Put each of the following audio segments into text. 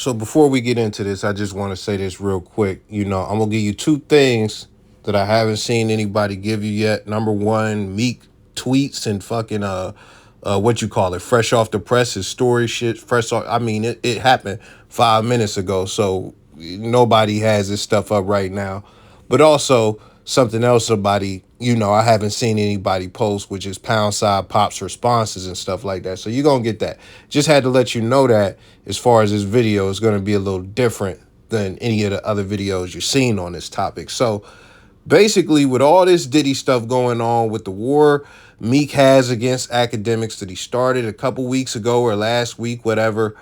So before we get into this, I just want to say this real quick. I'm gonna give you two things that I haven't seen anybody give you yet. Number one, Meek tweets and fucking what you call it, fresh off the press, his story shit, fresh off. I mean, it happened 5 minutes ago, so nobody has this stuff up right now. But also something else somebody, I haven't seen anybody post, which is Poundside Pop's responses and stuff like that. So you're gonna get that. Just had to let you know that as far as this video is gonna be a little different than any of the other videos you've seen on this topic. So basically, with all this Diddy stuff going on with the war Meek has against Akademiks that he started a couple weeks ago or last week, whatever,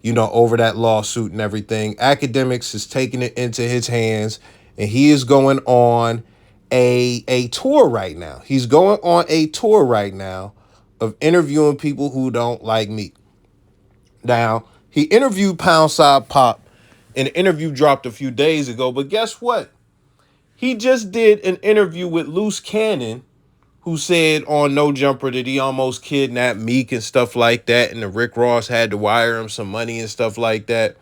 over that lawsuit and everything, Akademiks is taking it into his hands, and he is going on a tour right now. He's going on a tour right now of interviewing people who don't like Meek. Now, he interviewed Poundside Pop, and the interview dropped a few days ago, but guess what? He just did an interview with Loose Cannon, who said on No Jumper that he almost kidnapped Meek and stuff like that, and the Rick Ross had to wire him some money and stuff like that.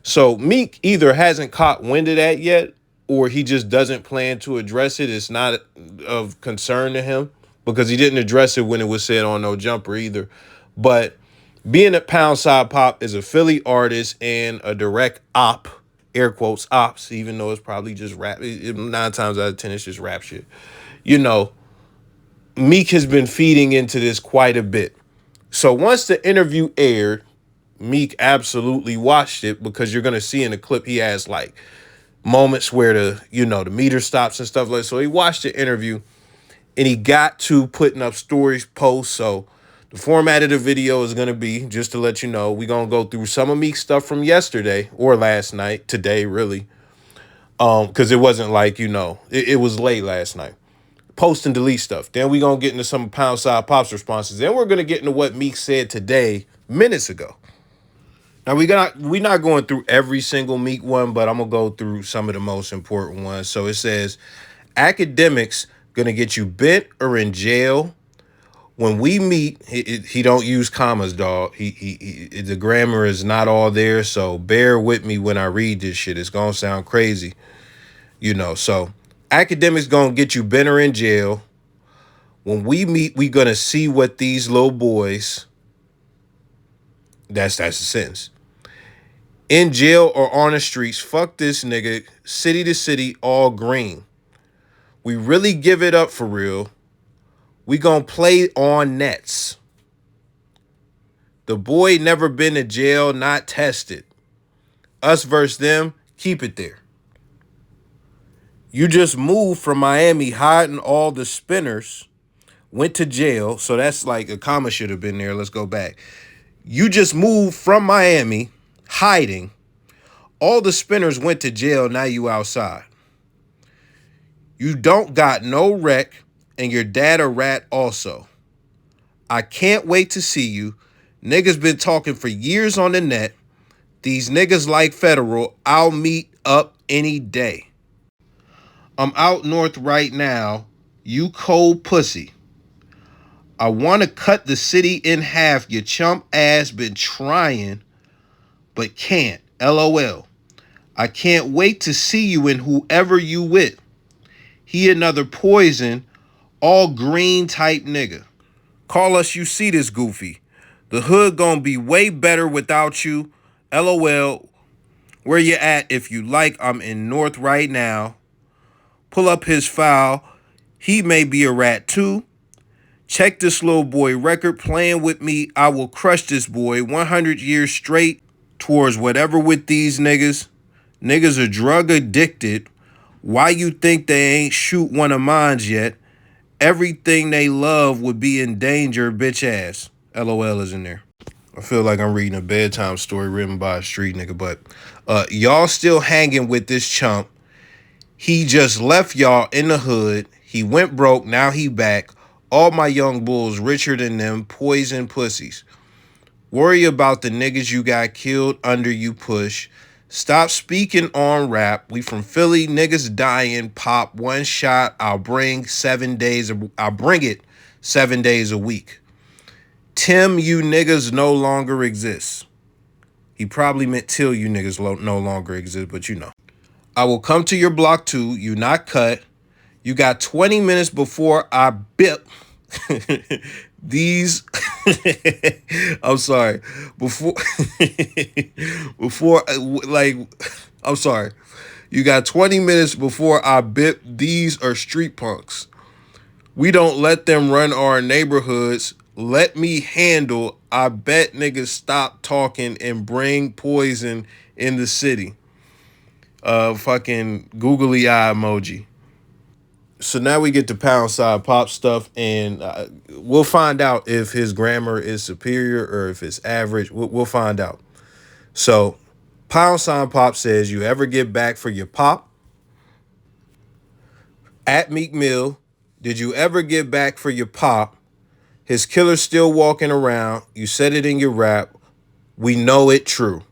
So Meek either hasn't caught wind of that yet, or he just doesn't plan to address it. It's not of concern to him because he didn't address it when it was said on No Jumper either. But being that Poundside Pop is a Philly artist and a direct op, air quotes ops, even though it's probably just rap, 9 times out of 10 it's just rap shit. Meek has been feeding into this quite a bit. So once the interview aired, Meek absolutely watched it, because you're gonna see in the clip he has like moments where the meter stops and stuff like that. So he watched the interview and he got to putting up stories, posts. So the format of the video is gonna be, just to let you know, we're gonna go through some of Meek's stuff from yesterday or last night, today really. Because it wasn't like, it was late last night. Post and delete stuff. Then we're gonna get into some Poundside Pop's responses. Then we're gonna get into what Meek said today, minutes ago. Now we're not going through every single Meek one, but I'm gonna go through some of the most important ones. So it says, Akademiks gonna get you bent or in jail. When we meet, he don't use commas, dog. He the grammar is not all there, so bear with me when I read this shit. It's gonna sound crazy, So Akademiks gonna get you bent or in jail. When we meet, we gonna see what these little boys. That's the sentence. In jail or on the streets, fuck this nigga. City to city, all green. We really give it up for real. We gonna play on nets. The boy never been to jail, not tested. Us versus them, keep it there. You just moved from Miami hiding all the spinners, went to jail. So that's like a comma should have been there. Let's go back. You just moved from Miami hiding. All the spinners went to jail. Now you outside. You don't got no wreck, and your dad a rat also. I can't wait to see you. Niggas been talking for years on the net. These niggas like federal. I'll meet up any day. I'm out north right now. You cold pussy. I want to cut the city in half. Your chump ass been trying, but can't. LOL. I can't wait to see you and whoever you with. He another poison, all green type nigga. Call us, you see this goofy. The hood gonna be way better without you. LOL. Where you at? If you like, I'm in north right now. Pull up his file. He may be a rat too. Check this little boy record. Playing with me, I will crush this boy 100 years straight towards whatever with these niggas. Niggas are drug addicted. Why you think they ain't shoot one of mines yet? Everything they love would be in danger, bitch ass. LOL is in there. I feel like I'm reading a bedtime story written by a street nigga, but y'all still hanging with this chump. He just left y'all in the hood. He went broke, now he back. All my young bulls richer than them, poison pussies. Worry about the niggas you got killed under you push. Stop speaking on rap. We from Philly, niggas dying. Pop one shot. I'll bring it 7 days a week. Tim, you niggas no longer exist. He probably meant till you niggas no longer exist, but you know. I will come to your block too. You not cut. You got 20 minutes before I bip. These I'm sorry. Before before like I'm sorry. You got 20 minutes before I bip. These are street punks. We don't let them run our neighborhoods. Let me handle. I bet niggas stop talking and bring poison in the city. Fucking googly eye emoji. So now we get to Poundside Pop stuff, and we'll find out if his grammar is superior or if it's average. We'll find out. So Poundside Pop says, "You ever get back for your pop?" At Meek Mill, did you ever get back for your pop? His killer's still walking around. You said it in your rap. We know it true.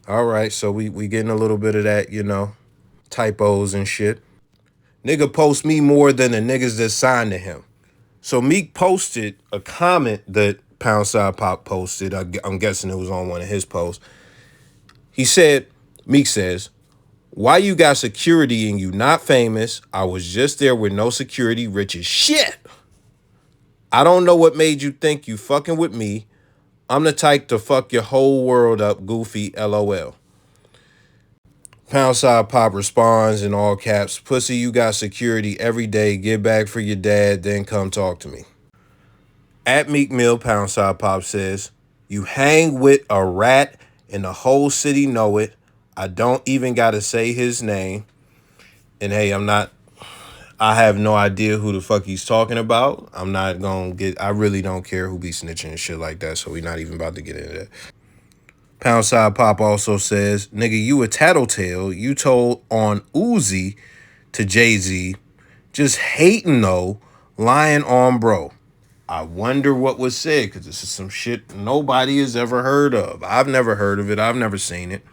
All right, so we getting a little bit of that, typos and shit. Nigga post me more than the niggas that signed to him. So Meek posted a comment that Poundside Pop posted. I'm guessing it was on one of his posts. He said, Meek says, "Why you got security and you not famous? I was just there with no security, rich as shit. I don't know what made you think you fucking with me. I'm the type to fuck your whole world up, goofy, LOL." Poundside Pop responds in all caps, "Pussy, you got security every day. Get back for your dad, then come talk to me." At Meek Mill, Poundside Pop says, "You hang with a rat and the whole city know it. I don't even gotta say his name." And hey, I have no idea who the fuck he's talking about. I really don't care who be snitching and shit like that, so we're not even about to get into that. Poundside Pop also says, "Nigga, you a tattletale. You told on Uzi to Jay-Z. Just hating though, lying on bro." I wonder what was said, because this is some shit nobody has ever heard of. I've never heard of it. I've never seen it.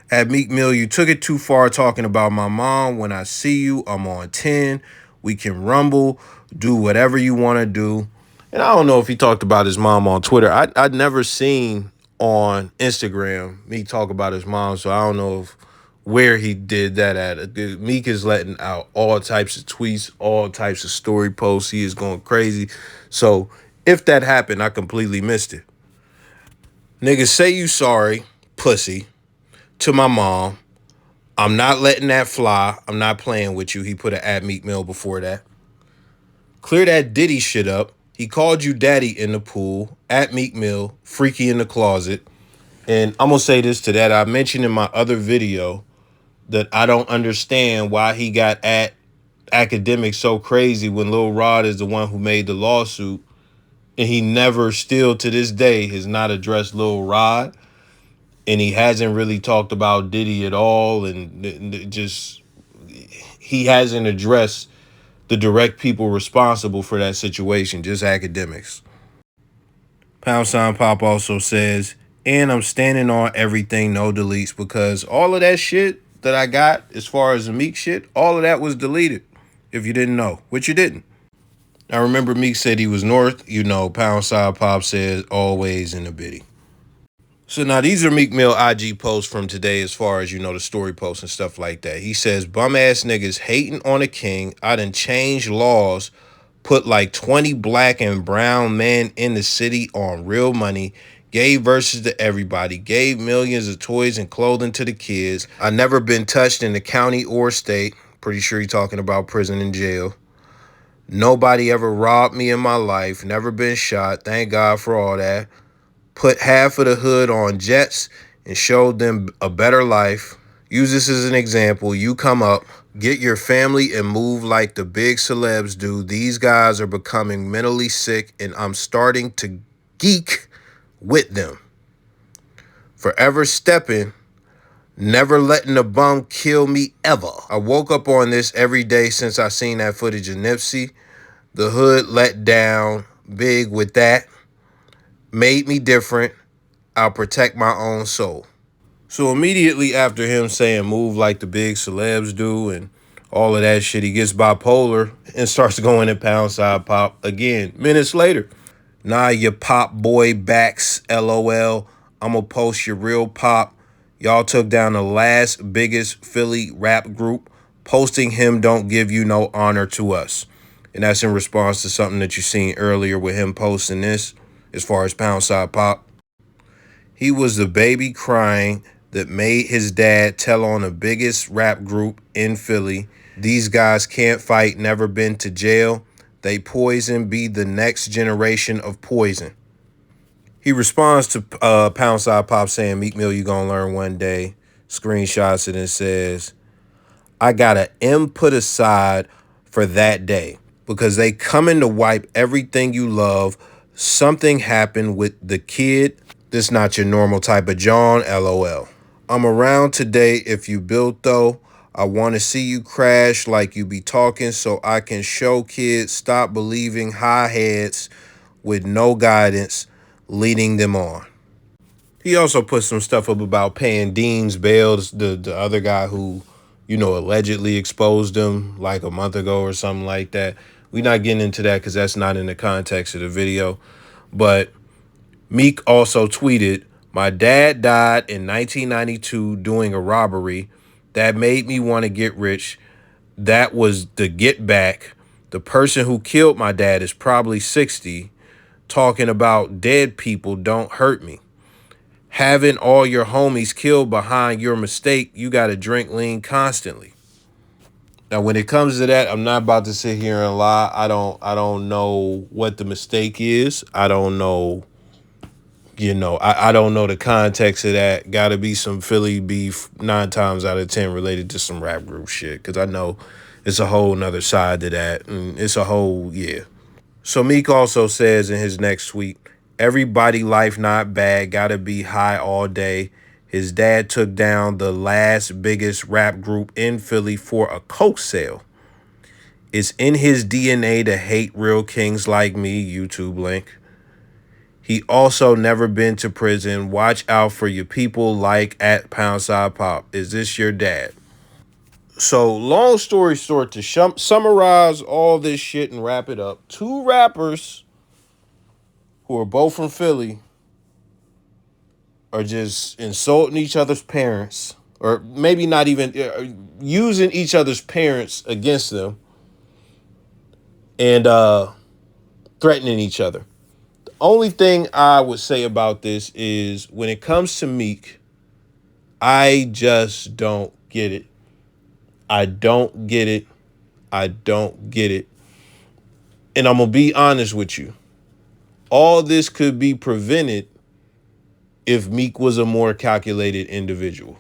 At Meek Mill, "You took it too far talking about my mom. When I see you, I'm on 10. We can rumble, do whatever you want to do." And I don't know if he talked about his mom on Twitter. I'd never seen on Instagram Meek talk about his mom, so I don't know where he did that at. Meek is letting out all types of tweets, all types of story posts. He is going crazy. So if that happened, I completely missed it. "Nigga, say you sorry, pussy, to my mom. I'm not letting that fly. I'm not playing with you." He put an at Meek Mill before that. "Clear that Diddy shit up. He called you daddy in the pool." At Meek Mill, freaky in the closet. And I'm going to say this to that. I mentioned in my other video that I don't understand why he got at Akademiks so crazy when Lil Rod is the one who made the lawsuit. And he never, still to this day, has not addressed Lil Rod. And he hasn't really talked about Diddy at all. And just, he hasn't addressed the direct people responsible for that situation, just Akademiks. Poundside Pop also says, "And I'm standing on everything, no deletes, because all of that shit that I got as far as the Meek shit, all of that was deleted, if you didn't know, which you didn't." Now remember, Meek said he was North. Poundside Pop says always in the biddy. So now these are Meek Mill IG posts from today as far as, the story posts and stuff like that. He says, "Bum ass niggas hating on a king. I done changed laws, put like 20 black and brown men in the city on real money, gave verses to everybody, gave millions of toys and clothing to the kids. I never been touched in the county or state." Pretty sure he's talking about prison and jail. "Nobody ever robbed me in my life. Never been shot. Thank God for all that. Put half of the hood on jets and showed them a better life. Use this as an example. You come up, get your family and move like the big celebs do. These guys are becoming mentally sick and I'm starting to geek with them. Forever stepping, never letting a bum kill me ever. I woke up on this every day since I seen that footage of Nipsey. The hood let down big with that. Made me different. I'll protect my own soul." So immediately after him saying move like the big celebs do and all of that shit, he gets bipolar and starts going at Poundside Pop again minutes later. Nah, your pop boy backs, LOL. I'ma post your real pop. Y'all took down the last biggest Philly rap group. Posting him don't give you no honor to us. And that's in response to something that you seen earlier with him posting this as far as Poundside Pop. He was the baby crying that made his dad tell on the biggest rap group in Philly. These guys can't fight, never been to jail. They poison, be the next generation of poison. He responds to Poundside Pop saying, Meek Mill, you gonna learn one day. Screenshots it and says, I got an M put aside for that day because they coming to wipe everything you love. Something happened with the kid. This not your normal type of John, LOL. I'm around today if you built though. I want to see you crash like you be talking so I can show kids stop believing high heads with no guidance leading them on. He also put some stuff up about paying Dean's bail, the other guy who, allegedly exposed him like a month ago or something like that. We're not getting into that because that's not in the context of the video. But Meek also tweeted, my dad died in 1992 doing a robbery. That made me want to get rich. That was the get back. The person who killed my dad is probably 60. Talking about dead people don't hurt me. Having all your homies killed behind your mistake, you got to drink lean constantly. Now, when it comes to that, I'm not about to sit here and lie. I don't know what the mistake is. I don't know. I don't know the context of that. Got to be some Philly beef 9 times out of 10 related to some rap group shit. Because I know it's a whole nother side to that. And it's a whole, yeah. So Meek also says in his next tweet, everybody life not bad, gotta be high all day. His dad took down the last biggest rap group in Philly for a coke sale. It's in his DNA to hate real kings like me, YouTube link. He also never been to prison. Watch out for your people like at Poundside Pop. Is this your dad? So long story short, to summarize all this shit and wrap it up, two rappers who are both from Philly are just insulting each other's parents, or maybe not even using each other's parents against them and threatening each other. The only thing I would say about this is when it comes to Meek, I just don't get it. I don't get it. I don't get it. And I'm going to be honest with you. All this could be prevented if Meek was a more calculated individual.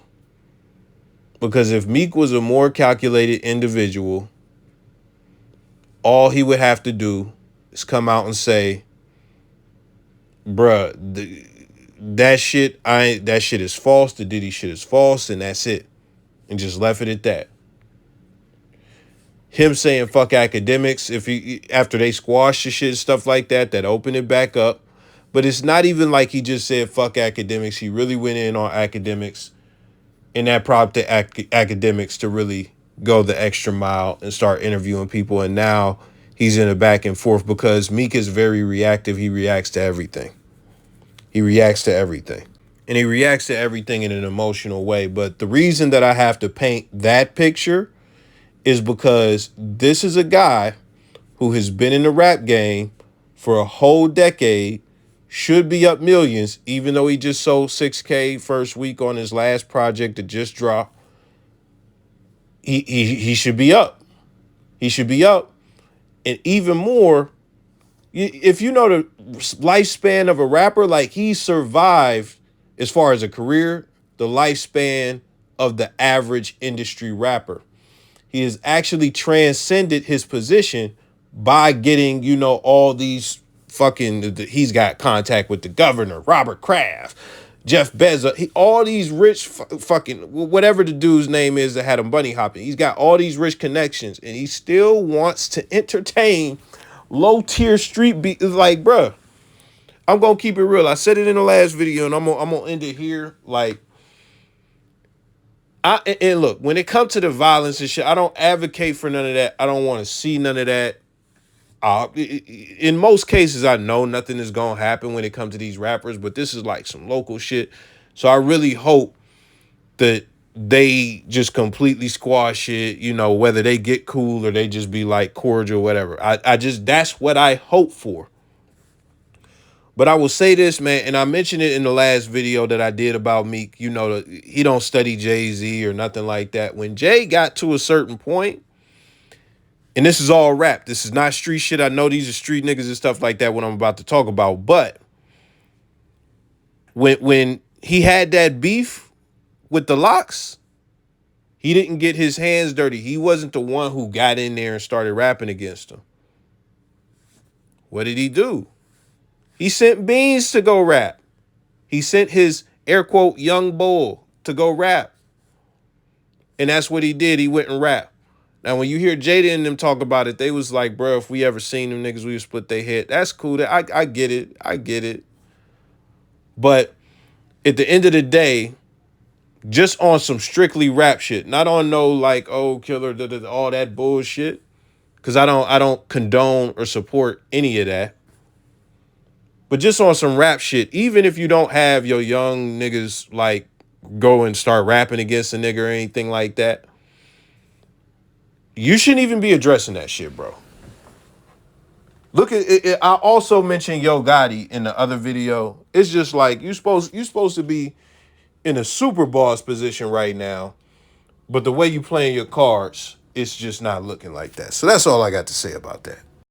Because if Meek was a more calculated individual, all he would have to do is come out and say, bruh, that shit is false, the Diddy shit is false, and that's it. And just left it at that. Him saying fuck Akademiks, if he after they squashed the shit, stuff like that opened it back up. But it's not even like he just said fuck Akademiks. He really went in on Akademiks, and that prompted Akademiks to really go the extra mile and start interviewing people. And now he's in a back and forth because Meek is very reactive. He reacts to everything. He reacts to everything. And he reacts to everything in an emotional way. But the reason that I have to paint that picture is because this is a guy who has been in the rap game for a whole decade, should be up millions, even though he just sold 6K first week on his last project that just dropped. He should be up. He should be up. And even more, if you know the lifespan of a rapper, like he survived, as far as a career, the lifespan of the average industry rapper. He has actually transcended his position by getting, all these he's got contact with the governor, Robert Kraft, Jeff Bezos, all these rich whatever the dude's name is that had him bunny hopping. He's got all these rich connections and he still wants to entertain low tier street beat. Like, bruh, I'm going to keep it real. I said it in the last video and I'm going to end it here. Like, and look, when it comes to the violence and shit, I don't advocate for none of that. I don't want to see none of that. In most cases, I know nothing is gonna happen when it comes to these rappers, but this is like some local shit. So I really hope that they just completely squash it, you know, whether they get cool or they just be like cordial, whatever. I just, that's what I hope for. But I will say this, man, and I mentioned it in the last video that I did about Meek. You know, he don't study Jay-Z or nothing like that. When Jay got to a certain point, and this is all rap, this is not street shit. I know these are street niggas and stuff like that, what I'm about to talk about. But when he had that beef with the Locks, he didn't get his hands dirty. He wasn't the one who got in there and started rapping against him. What did he do? He sent Beans to go rap. He sent his air quote young bull to go rap. And that's what he did. He went and rapped. Now, when you hear Jada and them talk about it, they was like, bro, if we ever seen them niggas, we would split their head. That's cool. I get it. I get it. But at the end of the day, just on some strictly rap shit, not on no like, oh, killer, all that bullshit. Because I don't condone or support any of that. But just on some rap shit, even if you don't have your young niggas like go and start rapping against a nigga or anything like that, you shouldn't even be addressing that shit, bro. Look at it. I also mentioned Yo Gotti in the other video. It's just like you supposed to be in a super boss position right now, but the way you playing your cards, it's just not looking like that. So that's all I got to say about that.